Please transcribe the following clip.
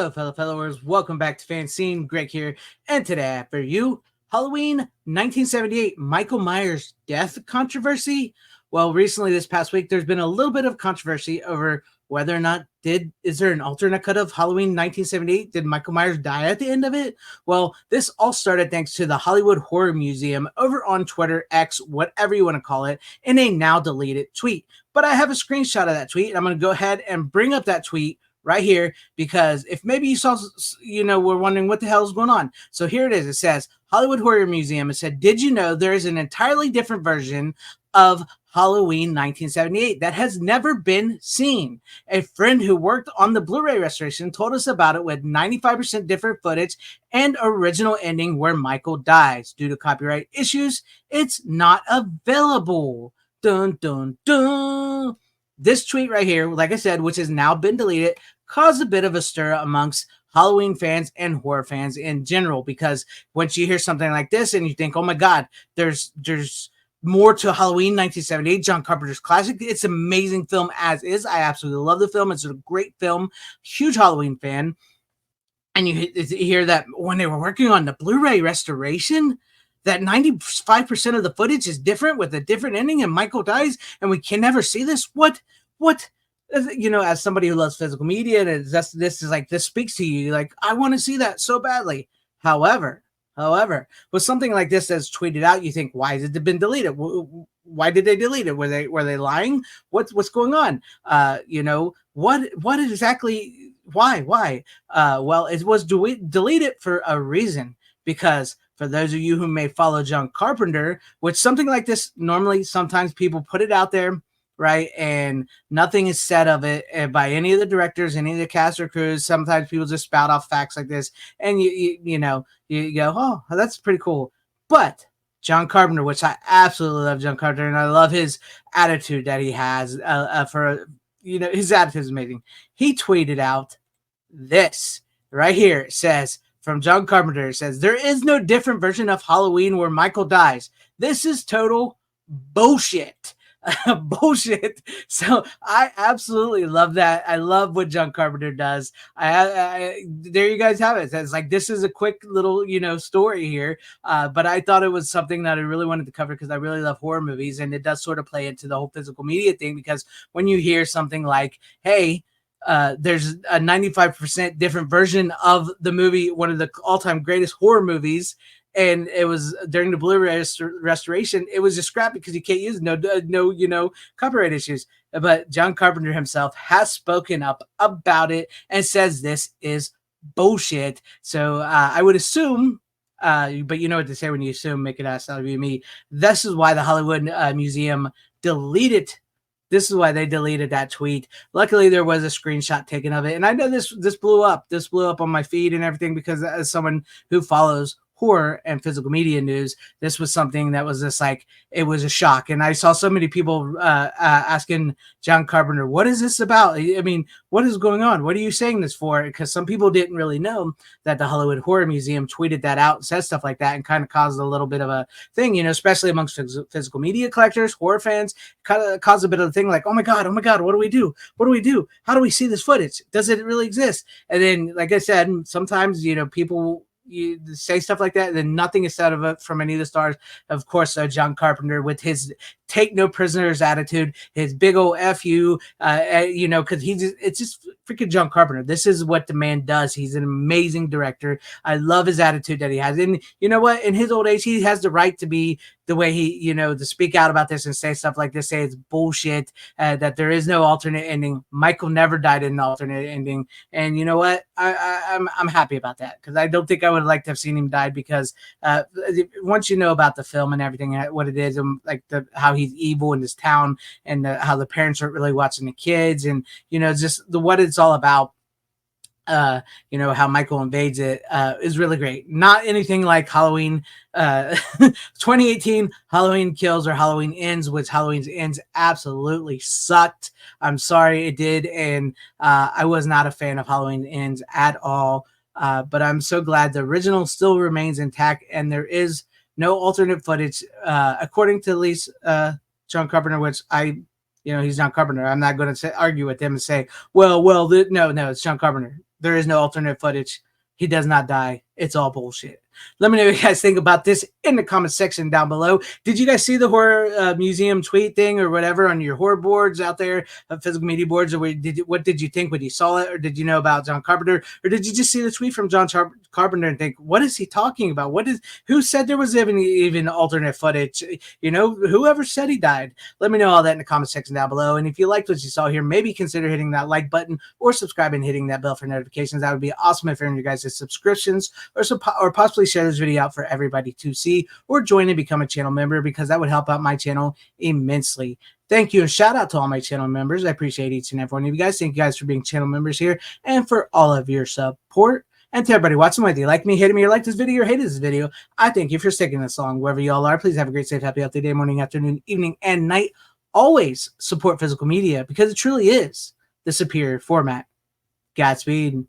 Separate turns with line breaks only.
Hello, fellow followers. Welcome back to FanZcene. Greg here, and today for you, Halloween 1978, Michael Myers' death controversy. Well, recently this past week, there's been a little bit of controversy over whether or not is there an alternate cut of Halloween 1978? Did Michael Myers die at the end of it? Well, this all started thanks to the Hollywood Horror Museum over on Twitter, X, whatever you want to call it, in a now deleted tweet. But I have a screenshot of that tweet, and I'm going to go ahead and bring up that tweet right here, because if maybe you saw, we're wondering what the hell is going on. So here it is. It says Hollywood Horror Museum. It said, did you know there is an entirely different version of Halloween 1978 that has never been seen? A friend who worked on the Blu-ray restoration told us about it, with 95% different footage and original ending where Michael dies. Due to copyright issues, it's not available. Dun, dun, dun. This tweet right here, like I said, which has now been deleted, caused a bit of a stir amongst Halloween fans and horror fans in general, because once you hear something like this and you think, oh my God, there's more to Halloween 1978, John Carpenter's classic. It's an amazing film as is. I absolutely love the film. It's a great film. Huge Halloween fan. And you hear that when they were working on the Blu-ray restoration, that 95% of the footage is different with a different ending, and Michael dies, and we can never see this. What? As somebody who loves physical media, and this speaks to you. Like, I want to see that so badly. However, with something like this that's tweeted out, you think, why has it been deleted? Why did they delete it? Were they lying? What's going on? What exactly? Why? Well, it was deleted for a reason, because for those of you who may follow John Carpenter, which something like this, normally sometimes people put it out there, right? And nothing is said of it by any of the directors, any of the cast or crews. Sometimes people just spout off facts like this, and you go, oh, that's pretty cool. But John Carpenter, which I absolutely love John Carpenter, and I love his attitude that he has his attitude is amazing. He tweeted out this right here. It says, from John Carpenter, it says, there is no different version of Halloween where Michael dies. This is total bullshit. Bullshit. So I absolutely love that. I love what John Carpenter does. There you guys have it. It's like, this is a quick little, story here. But I thought it was something that I really wanted to cover, because I really love horror movies, and it does sort of play into the whole physical media thing, because when you hear something like, hey, there's a 95% different version of the movie, one of the all-time greatest horror movies, and it was during the Blu-ray restoration, it was just scrapped because you can't use it. No, copyright issues. But John Carpenter himself has spoken up about it and says this is bullshit. So I would assume, but you know what to say when you assume, make an ass out of you and me. This is why the Hollywood Museum deleted. This is why they deleted that tweet. Luckily, there was a screenshot taken of it. And I know this blew up. This blew up on my feed and everything, because as someone who follows horror and physical media news, this was something that was just like, it was a shock. And I saw so many people asking John Carpenter, what is this about? I mean, what is going on? What are you saying this for? Because some people didn't really know that the Hollywood Horror Museum tweeted that out and said stuff like that, and kind of caused a little bit of a thing, especially amongst physical media collectors, horror fans, kind of caused a bit of a thing like, oh my God, what do we do? What do we do? How do we see this footage? Does it really exist? And then, like I said, sometimes, people, you say stuff like that, and then nothing is said of it from any of the stars. Of course, John Carpenter, with his take no prisoners attitude, his big old F you, because it's just freaking John Carpenter. This is what the man does. He's an amazing director. I love his attitude that he has. And you know what? In his old age, he has the right to be the way he, to speak out about this and say stuff like this, say it's bullshit, that there is no alternate ending. Michael never died in an alternate ending. And you know what? I'm happy about that, because I don't think I would like to have seen him die, because once you know about the film and everything, what it is, and like how he's evil in this town, and how the parents aren't really watching the kids, and just what it's all about. How Michael invades it is really great. Not anything like Halloween 2018 Halloween Kills or Halloween Ends, which Halloween Ends absolutely sucked. I'm sorry it did, and I was not a fan of Halloween Ends at all. But I'm so glad the original still remains intact, and there is no alternate footage, according to at least John Carpenter, which he's John Carpenter. I'm not going to argue with him and say, no, it's John Carpenter. There is no alternate footage. He does not die. It's all bullshit. Let me know what you guys think about this in the comment section down below. Did you guys see the horror museum tweet thing or whatever on your horror boards out there, physical media boards? Or what did you think when you saw it? Or did you know about John Carpenter? Or did you just see the tweet from John Carpenter and think, what is he talking about? Who said there was even alternate footage? You know, whoever said he died. Let me know all that in the comment section down below. And if you liked what you saw here, maybe consider hitting that like button or subscribing and hitting that bell for notifications. That would be awesome if you're in your guys' subscriptions or possibly share this video out for everybody to see, or join and become a channel member, because that would help out my channel immensely. Thank you, and shout out to all my channel members. I appreciate each and every one of you guys. Thank you guys for being channel members here and for all of your support. And to everybody watching, whether you like me, hated me, or liked this video, or hated this video, I thank you for sticking this long. Wherever you all are, please have a great, safe, happy, healthy day, morning, afternoon, evening, and night. Always support physical media, because it truly is the superior format. Godspeed.